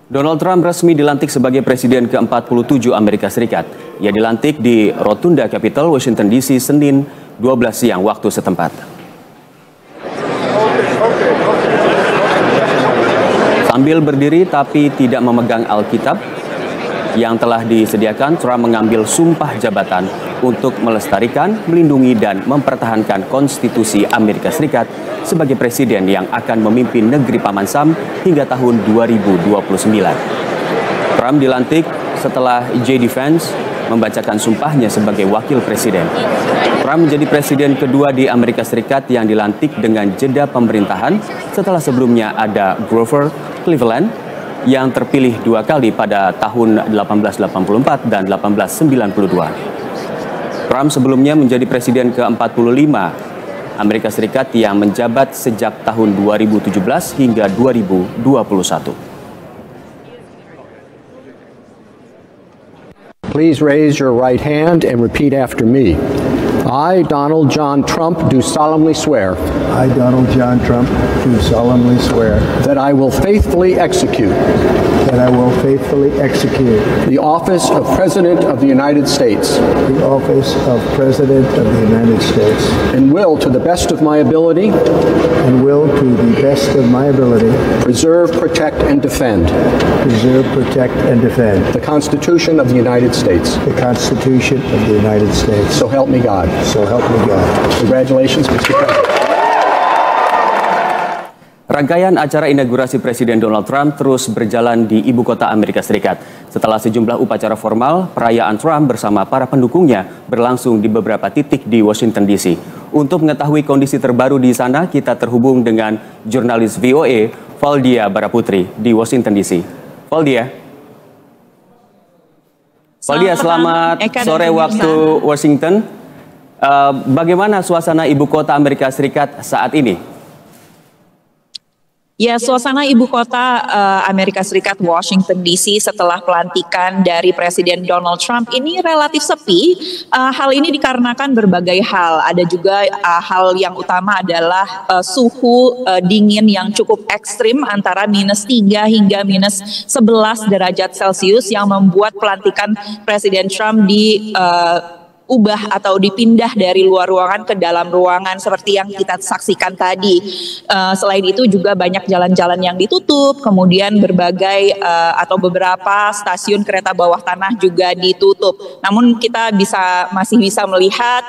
Donald Trump resmi dilantik sebagai Presiden ke-47 Amerika Serikat. Ia dilantik di Rotunda Capitol, Washington DC, Senin 12 siang waktu setempat. Sambil berdiri tapi tidak memegang Alkitab yang telah disediakan, Trump mengambil sumpah jabatan untuk melestarikan, melindungi, dan mempertahankan konstitusi Amerika Serikat sebagai presiden yang akan memimpin negeri Paman Sam hingga tahun 2029. Trump dilantik setelah J.D. Vance membacakan sumpahnya sebagai wakil presiden. Trump menjadi presiden kedua di Amerika Serikat yang dilantik dengan jeda pemerintahan setelah sebelumnya ada Grover Cleveland yang terpilih dua kali pada tahun 1884 dan 1892. Trump sebelumnya menjadi presiden ke-45 Amerika Serikat yang menjabat sejak tahun 2017 hingga 2021. Please raise your right hand and repeat after me. I, Donald John Trump, do solemnly swear. I, Donald John Trump, do solemnly swear. That I will faithfully execute. That I will faithfully execute. The office of President of the United States. The office of President of the United States. And will, to the best of my ability. And will, to the best of my ability. Preserve, protect, and defend. Preserve, protect, and defend. The Constitution of the United States. The Constitution of the United States. So help me God. So help me God. Congratulations, Mr. President. Rangkaian acara inaugurasi Presiden Donald Trump terus berjalan di ibu kota Amerika Serikat. Setelah sejumlah upacara formal, perayaan Trump bersama para pendukungnya berlangsung di beberapa titik di Washington DC. Untuk mengetahui kondisi terbaru di sana, kita terhubung dengan jurnalis VOA, Valdia Baraputri di Washington DC. Valdia, selamat sore waktu Washington. Bagaimana suasana ibu kota Amerika Serikat saat ini? Ya, suasana ibu kota Amerika Serikat, Washington DC, setelah pelantikan dari Presiden Donald Trump ini relatif sepi. Hal ini dikarenakan berbagai hal. Ada juga hal yang utama adalah suhu dingin yang cukup ekstrim antara -3 hingga -11 derajat Celcius yang membuat pelantikan Presiden Trump ubah atau dipindah dari luar ruangan ke dalam ruangan seperti yang kita saksikan tadi. Selain itu juga banyak jalan-jalan yang ditutup, kemudian berbagai atau beberapa stasiun kereta bawah tanah juga ditutup. Namun kita masih bisa melihat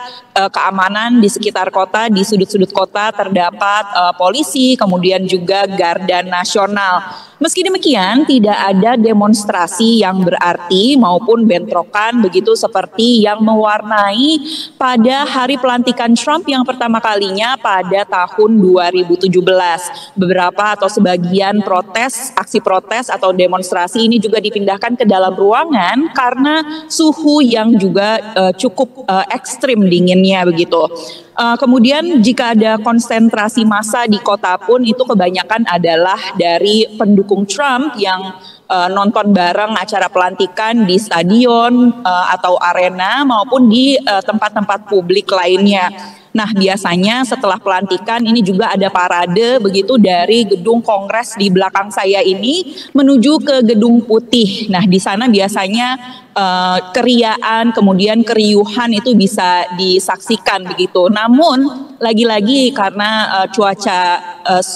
keamanan di sekitar kota, di sudut-sudut kota terdapat polisi, kemudian juga Garda Nasional. Meski demikian, tidak ada demonstrasi yang berarti maupun bentrokan begitu seperti yang mewarnai pada hari pelantikan Trump yang pertama kalinya pada tahun 2017. Beberapa atau sebagian aksi protes atau demonstrasi ini juga dipindahkan ke dalam ruangan karena suhu yang juga cukup ekstrim dinginnya begitu. Kemudian jika ada konsentrasi massa di kota pun itu kebanyakan adalah dari pendukung Trump yang nonton bareng acara pelantikan di stadion atau arena maupun di tempat-tempat publik lainnya. Nah, biasanya setelah pelantikan ini juga ada parade begitu dari gedung Kongres di belakang saya ini menuju ke Gedung Putih. Nah, di sana biasanya keriaan, kemudian keriuhan itu bisa disaksikan begitu. Namun lagi-lagi karena cuaca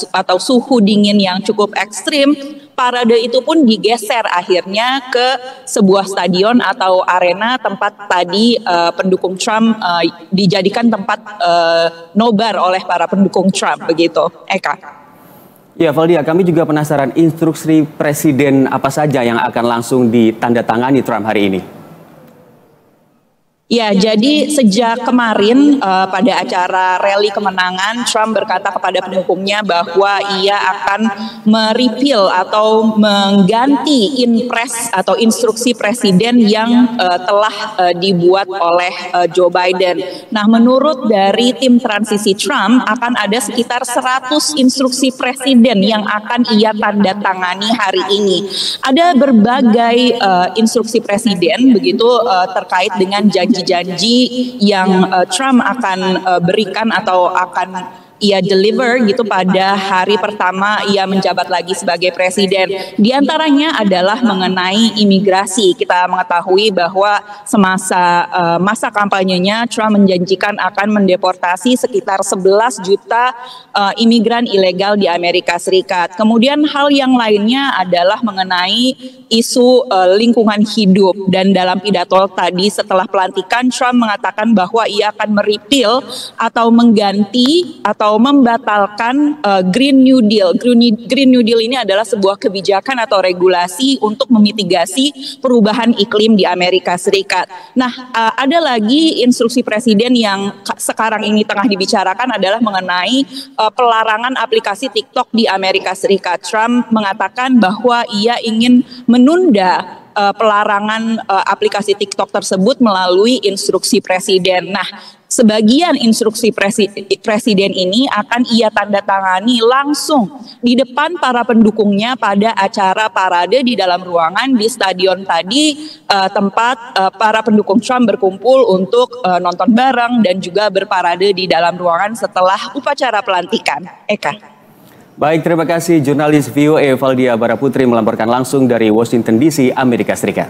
atau suhu dingin yang cukup ekstrim, parade itu pun digeser akhirnya ke sebuah stadion atau arena tempat tadi pendukung Trump dijadikan tempat nobar oleh para pendukung Trump begitu. Eka. Ya, Valdia, kami juga penasaran instruksi presiden apa saja yang akan langsung ditandatangani Trump hari ini? Ya, jadi sejak kemarin pada acara rally kemenangan, Trump berkata kepada pendukungnya bahwa ia akan merepeal atau mengganti impres atau instruksi presiden yang telah dibuat oleh Joe Biden. Nah, menurut dari tim transisi Trump akan ada sekitar 100 instruksi presiden yang akan ia tanda tangani hari ini. Ada berbagai instruksi presiden begitu terkait dengan janji yang Trump akan berikan atau akan ia deliver gitu pada hari pertama ia menjabat lagi sebagai presiden. Di antaranya adalah mengenai imigrasi. Kita mengetahui bahwa semasa masa kampanyenya Trump menjanjikan akan mendeportasi sekitar 11 juta imigran ilegal di Amerika Serikat. Kemudian hal yang lainnya adalah mengenai isu lingkungan hidup, dan dalam pidato tadi setelah pelantikan Trump mengatakan bahwa ia akan merepeal atau mengganti atau membatalkan Green New Deal. Green New Deal ini adalah sebuah kebijakan atau regulasi untuk memitigasi perubahan iklim di Amerika Serikat. Nah, ada lagi instruksi presiden yang sekarang ini tengah dibicarakan adalah mengenai pelarangan aplikasi TikTok di Amerika Serikat. Trump mengatakan bahwa ia ingin menunda pelarangan aplikasi TikTok tersebut melalui instruksi presiden. Nah, sebagian instruksi presiden ini akan ia tanda tangani langsung di depan para pendukungnya pada acara parade di dalam ruangan di stadion tadi, tempat para pendukung Trump berkumpul untuk nonton bareng dan juga berparade di dalam ruangan setelah upacara pelantikan. Eka. Baik, terima kasih jurnalis VOA Valdia Baraputri melaporkan langsung dari Washington DC, Amerika Serikat.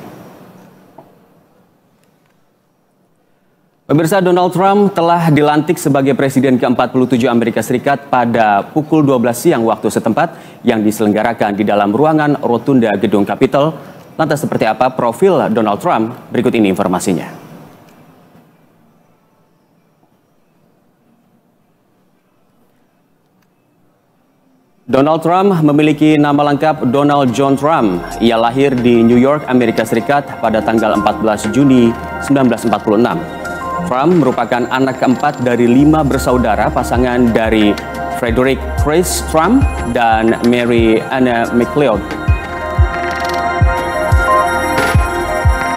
Pemirsa, Donald Trump telah dilantik sebagai Presiden ke-47 Amerika Serikat pada pukul 12 siang waktu setempat yang diselenggarakan di dalam ruangan rotunda Gedung Capitol. Lantas seperti apa profil Donald Trump? Berikut ini informasinya. Donald Trump memiliki nama lengkap Donald John Trump. Ia lahir di New York, Amerika Serikat pada tanggal 14 Juni 1946. Trump merupakan anak keempat dari 5 bersaudara pasangan dari Frederick Chris Trump dan Mary Anna McLeod.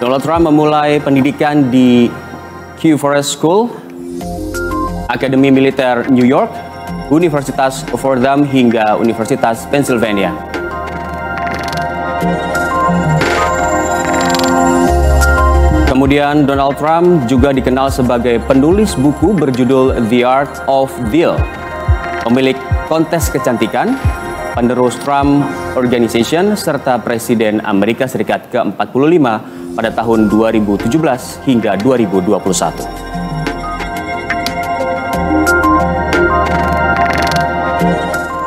Donald Trump memulai pendidikan di Q Forest School, Akademi Militer New York, Universitas Fordham hingga Universitas Pennsylvania. Kemudian Donald Trump juga dikenal sebagai penulis buku berjudul The Art of Deal, pemilik kontes kecantikan, penerus Trump Organization, serta Presiden Amerika Serikat ke-45 pada tahun 2017 hingga 2021.